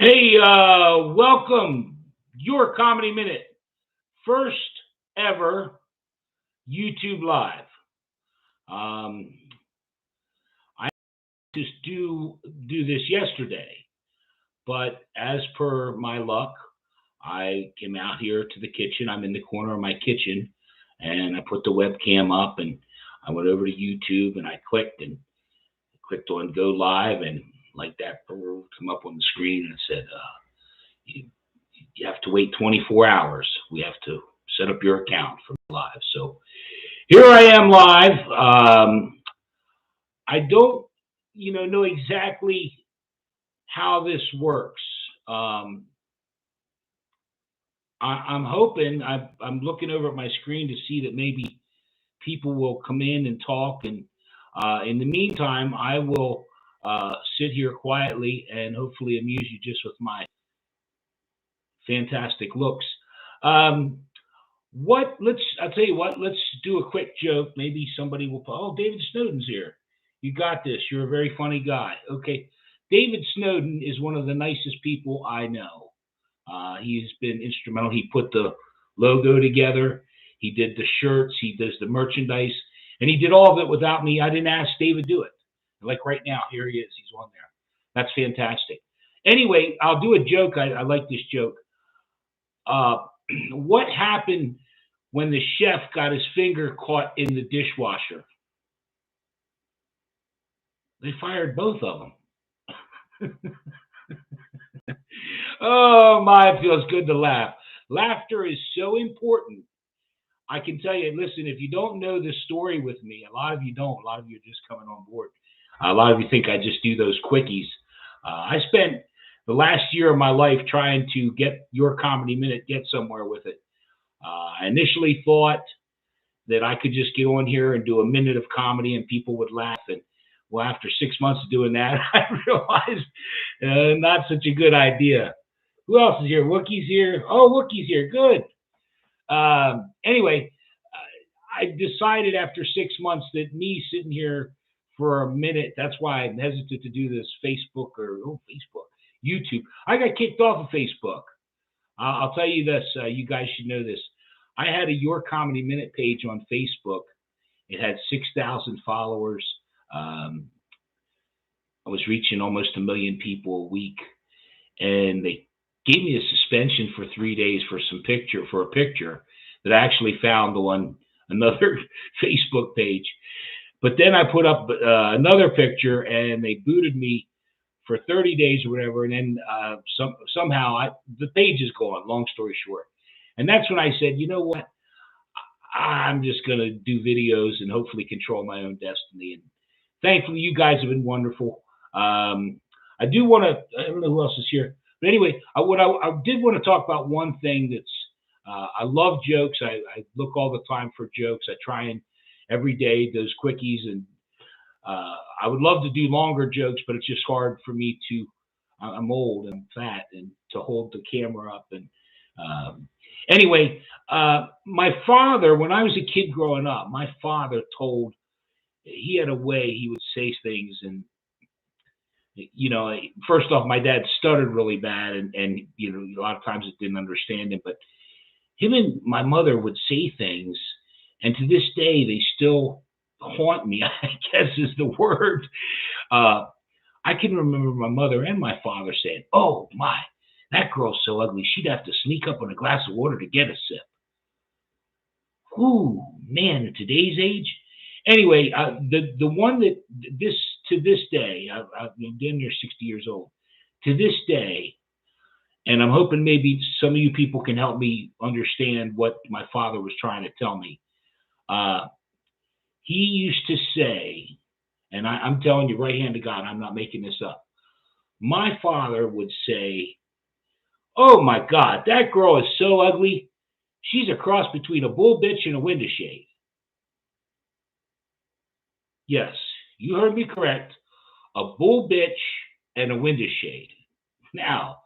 Hey, welcome. Your Comedy Minute, first ever YouTube Live. Um, I just do this yesterday, but as per my luck, I came out here to the kitchen. I'm in the corner of my kitchen, and I put the webcam up, and I went over to YouTube, and I clicked on Go Live, and like that, come up on the screen, and it said, you you have to wait 24 hours. We have to set up your account for live. So here I am live. I don't, know exactly how this works. Um, I'm hoping. I'm looking over at my screen to see that maybe people will come in and talk. And in the meantime, I will sit here quietly and hopefully amuse you just with my fantastic looks. Um, I'll tell you what, let's do a quick joke. Maybe somebody will, oh, David Snowden's here. You got this. You're a very funny guy. Okay. David Snowden is one of the nicest people I know. He's been instrumental. He put the logo together. He did the shirts. He does the merchandise. And he did all of it without me. I didn't ask David to do it. Like right now, here he is. He's on there. That's fantastic. Anyway, I'll do a joke. I like this joke. Uh, what happened when the chef got his finger caught in the dishwasher? They fired both of them. Oh my, it feels good to laugh. Laughter is so important. I can tell you, listen, if you don't know this story with me, a lot of you don't. A lot of you are just coming on board. A lot of you think I just do those quickies. I spent the last year of my life trying to get Your Comedy Minute, get somewhere with it. I initially thought that I could just get on here and do a minute of comedy and people would laugh. And well, after 6 months of doing that, I realized not such a good idea. Who else is here? Wookie's here. Oh, Wookie's here. Good. Anyway, I decided after 6 months that me sitting here for a minute, that's why I'm hesitant to do this YouTube. I got kicked off of Facebook. I'll tell you this. You guys should know this. I had a Your Comedy Minute page on Facebook. It had 6,000 followers. I was reaching almost 1 million people a week, and they gave me a suspension for 3 days for a picture that I actually found on another Facebook page. But then I put up another picture, and they booted me for 30 days or whatever. And then somehow the page is gone. Long story short. And that's when I said, you know what? I'm just going to do videos and hopefully control my own destiny. And thankfully, you guys have been wonderful. I do want to, I don't know who else is here. But anyway, I did want to talk about one thing that's, I love jokes. I look all the time for jokes. I try and every day those quickies. And I would love to do longer jokes, but it's just hard for me to, I'm old and fat and to hold the camera up. And anyway, my father, when I was a kid growing up, my father he had a way he would say things. And, first off, my dad stuttered really bad. And a lot of times it didn't understand him. But him and my mother would say things. And to this day, they still haunt me, I guess is the word. I can remember my mother and my father saying, "Oh, my. That girl's so ugly, she'd have to sneak up on a glass of water to get a sip." Ooh, man, in today's age. Anyway, the one that to this day, I've been near 60 years old. To this day, and I'm hoping maybe some of you people can help me understand what my father was trying to tell me. He used to say, and I'm telling you right hand to God, I'm not making this up. My father would say, "Oh my God, that girl is so ugly. She's a cross between a bull bitch and a window shade." Yes, you heard me correct. A bull bitch and a window shade. Now,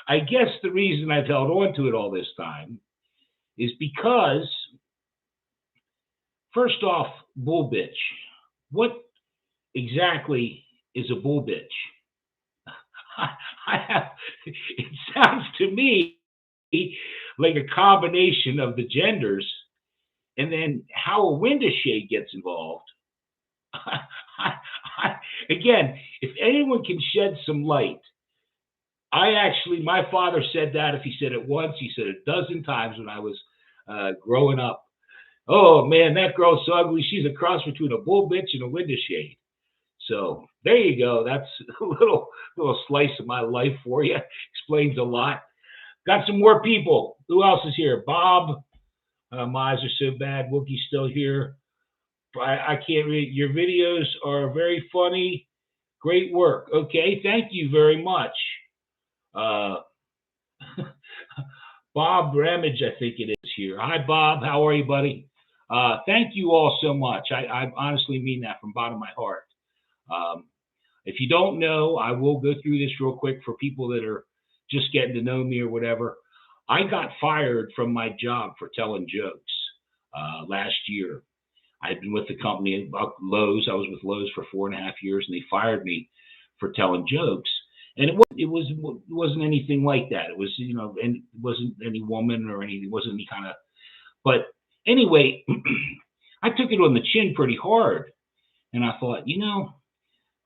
I guess the reason I've held on to it all this time is because, first off, bull bitch. What exactly is a bull bitch? I have, it sounds to me like a combination of the genders, and then how a window shade gets involved. I, again, if anyone can shed some light, my father said that. If he said it once, he said it a dozen times when I was growing up. Oh man, that girl's so ugly. She's a cross between a bull bitch and a window shade. So there you go. That's a little slice of my life for you. Explains a lot. Got some more people. Who else is here? Bob. My eyes are so bad. Wookie's still here. I can't read. Your videos are very funny. Great work. Okay, thank you very much. Uh, Bob Ramage, I think it is here. Hi, Bob. How are you, buddy? Thank you all so much. I honestly mean that from the bottom of my heart. Um, if you don't know, I will go through this real quick for people that are just getting to know me or whatever. I got fired from my job for telling jokes last year. I had been with the company about Lowe's. I was with Lowe's for 4.5 years, and they fired me for telling jokes. And it wasn't anything like that. It was, and it wasn't any woman or anything. It wasn't any kind of. But anyway, I took it on the chin pretty hard, and I thought,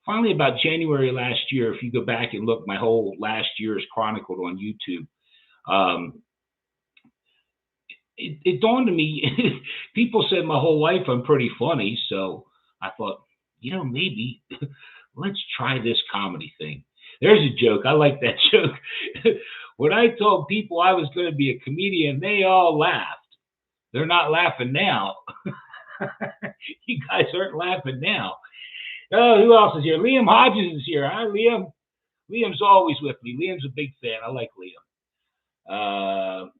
finally about January last year, if you go back and look, my whole last year is chronicled on YouTube. It dawned on me, people said my whole life I'm pretty funny. So I thought, maybe let's try this comedy thing. There's a joke. I like that joke. When I told people I was going to be a comedian, they all laughed. They're not laughing now. You guys aren't laughing now. Oh, who else is here? Liam Hodges is here. Hi, Liam. Liam's always with me. Liam's a big fan. I like Liam.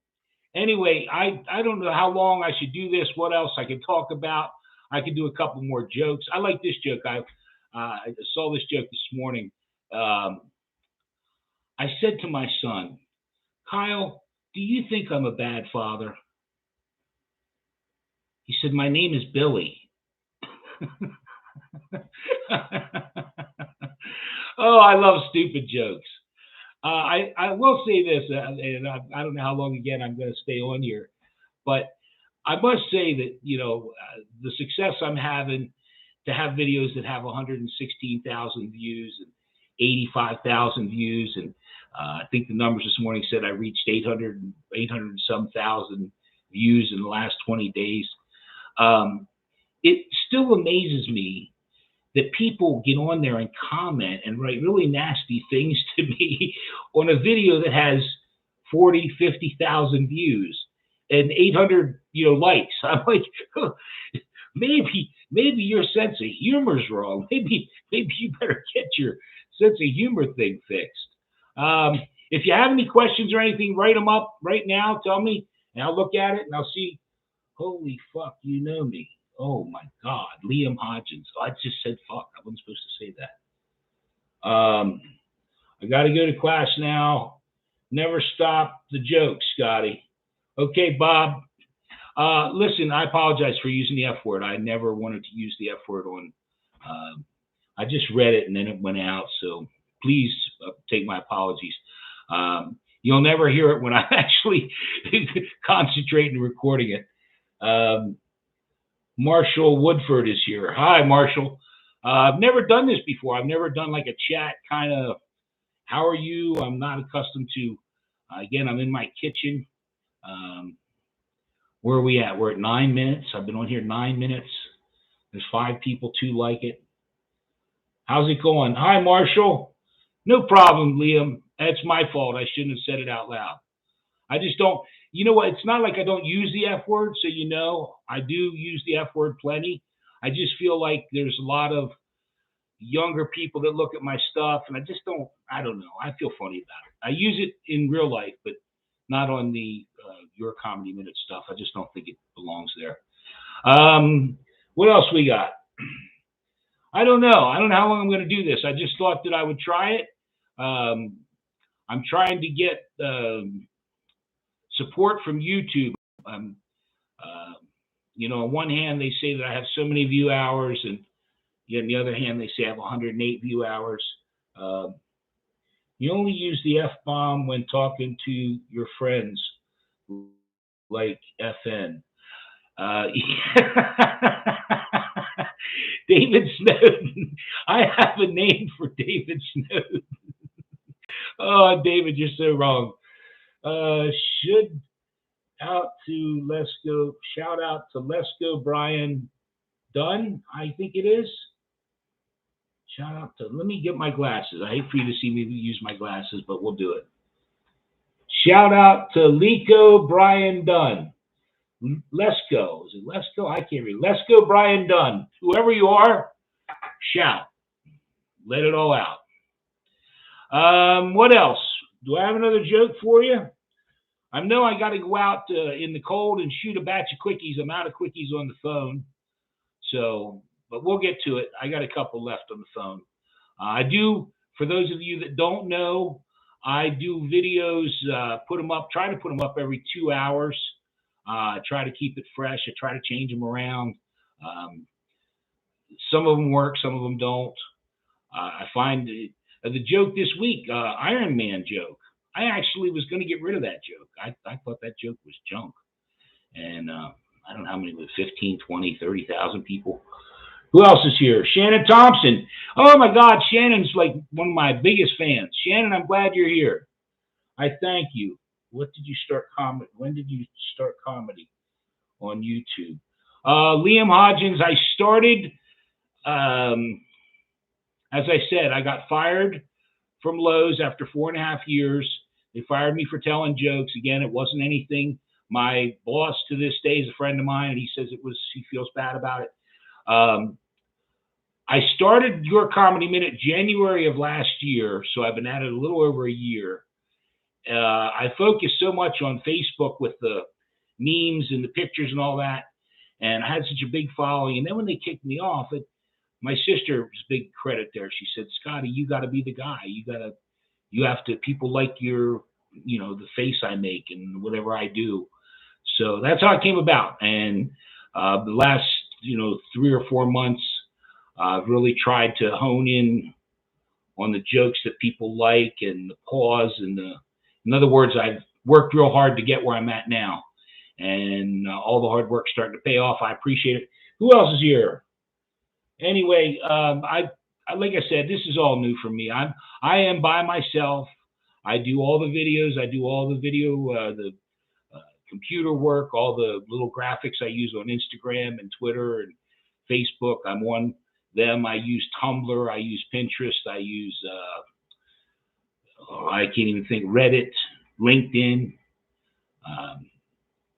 Anyway, I don't know how long I should do this. What else I can talk about? I can do a couple more jokes. I like this joke. I saw this joke this morning. I said to my son, Kyle, do you think I'm a bad father? He said, my name is Billy. Oh, I love stupid jokes. I will say this, and I don't know how long again I'm going to stay on here, but I must say that, the success I'm having to have videos that have 116,000 views and 85,000 views, and I think the numbers this morning said I reached 800 and some thousand views in the last 20 days. It still amazes me that people get on there and comment and write really nasty things to me on a video that has 40, 50,000 views and 800, likes. I'm like, maybe your sense of humor is wrong. Maybe you better get your sense of humor thing fixed. If you have any questions or anything, write them up right now. Tell me, and I'll look at it and I'll see. Holy fuck, you know me. Oh my God, Liam Hodgins. Oh, I just said fuck. I wasn't supposed to say that. I got to go to class now. Never stop the joke, Scotty. Okay, Bob. Listen, I apologize for using the F word. I never wanted to use the F word on. I just read it and then it went out. So please take my apologies. You'll never hear it when I actually concentrate and recording it. Marshall Woodford is here. Hi, Marshall. I've never done this before. I've never done like a chat kind of, how are you? I'm not accustomed to, again, I'm in my kitchen. Where are we at? We're at 9 minutes. I've been on here 9 minutes. There's 5 people, 2 like it. How's it going? Hi, Marshall. No problem, Liam. That's my fault. I shouldn't have said it out loud. I just don't, you know what? It's not like I don't use the F word. So, I do use the F word plenty. I just feel like there's a lot of younger people that look at my stuff and I don't know. I feel funny about it. I use it in real life, but not on the Your Comedy Minute stuff. I just don't think it belongs there. What else we got? I don't know. I don't know how long I'm going to do this. I just thought that I would try it. I'm trying to get support from YouTube. On one hand, they say that I have so many view hours, and yet on the other hand, they say I have 108 view hours. You only use the F-bomb when talking to your friends, like FN. Uh, David Snowden. I have a name for David Snowden. Oh, David, you're so wrong. Uh, should out to Let's Go. Shout out to Let's Go Brian Dunn, I think it is. Shout out to. Let me get my glasses. I hate for you to see me use my glasses, but we'll do it. Shout out to Lico Brian Dunn. Let's go. Is it Let's go? I can't read. Let's go, Brian Dunn. Whoever you are, shout. Let it all out. What else? Do I have another joke for you? I know I got to go out in the cold and shoot a batch of quickies. I'm out of quickies on the phone. So, but we'll get to it. I got a couple left on the phone. I do, for those of you that don't know, I do videos, try to put them up every 2 hours. I try to keep it fresh. I try to change them around. Some of them work, some of them don't. I find the joke this week, Iron Man joke. I actually was going to get rid of that joke. I thought that joke was junk. And I don't know how many, 15, 20, 30,000 people. Who else is here? Shannon Thompson. Oh my God, Shannon's like one of my biggest fans. Shannon, I'm glad you're here. I thank you. What did you start comedy? When did you start comedy on YouTube? Liam Hodgins, I started, as I said, I got fired from Lowe's after 4.5 years. They fired me for telling jokes. Again, it wasn't anything. My boss to this day is a friend of mine, and he says he feels bad about it. I started Your Comedy Minute January of last year, so I've been at it a little over a year. I focused so much on Facebook with the memes and the pictures and all that, and I had such a big following. And then when they kicked me off, my sister's big credit there. She said, "Scotty, you got to be the guy. You have to. People like the face I make and whatever I do." So that's how it came about. And the last 3 or 4 months, I've really tried to hone in on the jokes that people like and the pause and in other words, I've worked real hard to get where I'm at now, and all the hard work's starting to pay off. I appreciate it. Who else is here? Anyway, like I said, this is all new for me. I am by myself. I do all the videos. I do all the video, the computer work, all the little graphics I use on Instagram and Twitter and Facebook. I'm on them. I use Tumblr. I use Pinterest. I use I can't even think, Reddit, LinkedIn.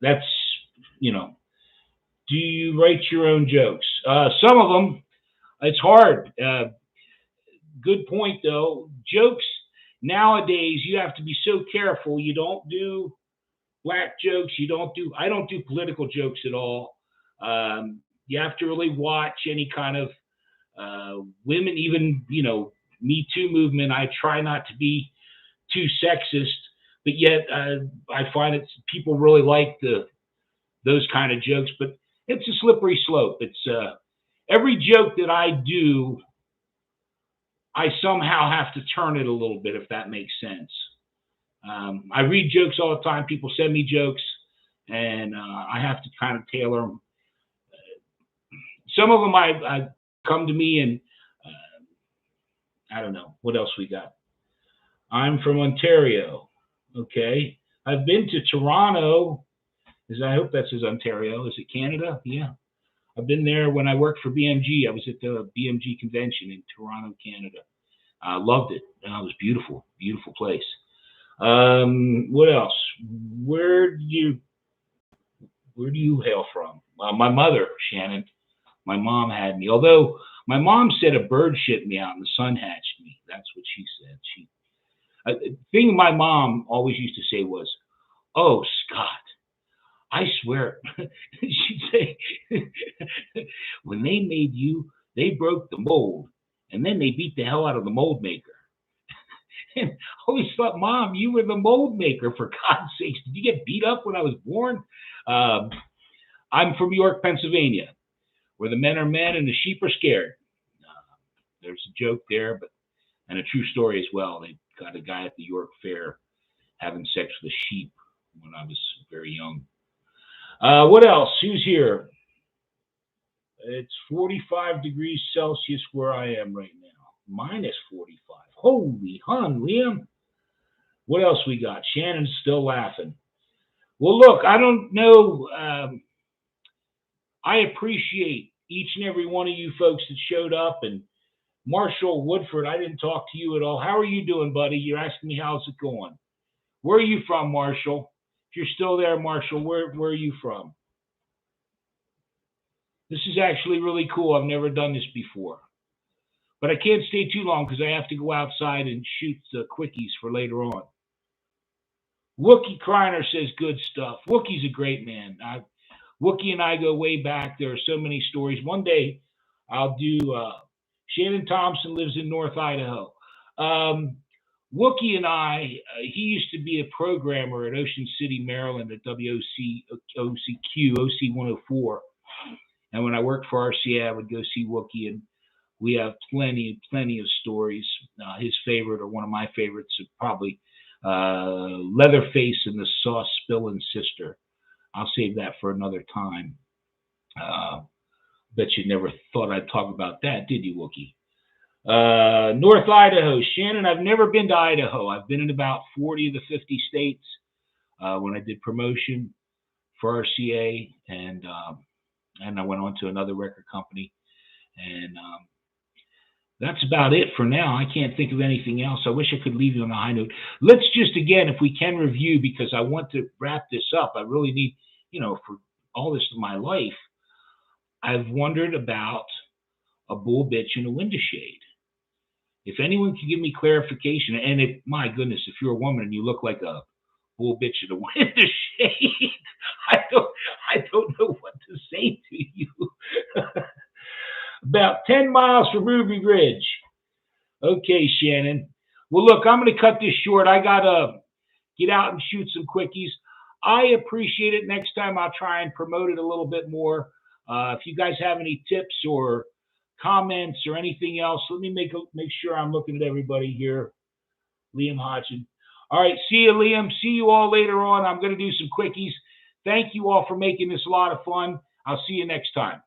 That's, do you write your own jokes? Some of them, it's hard. Good point, though. Jokes, nowadays, you have to be so careful. You don't do black jokes. I don't do political jokes at all. You have to really watch any kind of women, even, Me Too movement. I try not to be too sexist, but yet I find people really like those kind of jokes, but it's a slippery slope. It's every joke that I do, I somehow have to turn it a little bit, if that makes sense. I read jokes all the time. People send me jokes, and I have to kind of tailor them. Some of them I come to me and I don't know. What else we got? I'm from Ontario. Okay. I've been to Toronto. I hope that says Ontario. Is it Canada? Yeah. I've been there when I worked for BMG. I was at the BMG convention in Toronto, Canada. I loved it. It was beautiful, beautiful place. What else? Where do you hail from? My mother, Shannon. My mom had me. Although my mom said a bird shit me out and the sun hatched me. That's what she said. The thing my mom always used to say was, "Oh, Scott, I swear," she'd say, "when they made you, they broke the mold, and then they beat the hell out of the mold maker." And I always thought, "Mom, you were the mold maker, for God's sakes. Did you get beat up when I was born?" I'm from York, Pennsylvania, where the men are men and the sheep are scared. There's a joke there, and a true story as well. They got a guy at the York Fair having sex with a sheep when I was very young. What else? Who's here? It's 45 degrees Celsius where I am right now. Minus 45. Holy hun, Liam. What else we got? Shannon's still laughing. Well, look, I don't know. I appreciate each and every one of you folks that showed up. And Marshall Woodford, I didn't talk to you at all. How are you doing, buddy? You're asking me how's it going. Where are you from, Marshall? If you're still there, Marshall, where are you from? This is actually really cool. I've never done this before. But I can't stay too long because I have to go outside and shoot the quickies for later on. Wookie Kreiner says good stuff. Wookie's a great man. Wookie and I go way back. There are so many stories. One day I'll do, Shannon Thompson lives in North Idaho. Wookie and I, he used to be a programmer at Ocean City, Maryland at OC 104. And when I worked for RCA, I would go see Wookie, and we have plenty of stories. His favorite, or one of my favorites, is probably Leatherface and the Sauce Spillin' Sister. I'll save that for another time. Bet you never thought I'd talk about that, did you, Wookie? North Idaho. Shannon, I've never been to Idaho. I've been in about 40 of the 50 states when I did promotion for RCA, and I went on to another record company. And that's about it for now. I can't think of anything else. I wish I could leave you on a high note. Let's just, again, if we can, review, because I want to wrap this up. I really need, for all this in my life, I've wondered about a bull bitch in a window shade. If anyone can give me clarification, and if, my goodness, if you're a woman and you look like a bull bitch in a window shade, I don't know what to say to you. About 10 miles from Ruby Ridge. Okay, Shannon. Well, look, I'm going to cut this short. I got to get out and shoot some quickies. I appreciate it. Next time I'll try and promote it a little bit more. If you guys have any tips or comments or anything else, let me make sure I'm looking at everybody here. Liam Hodgson. All right, see you, Liam. See you all later on. I'm going to do some quickies. Thank you all for making this a lot of fun. I'll see you next time.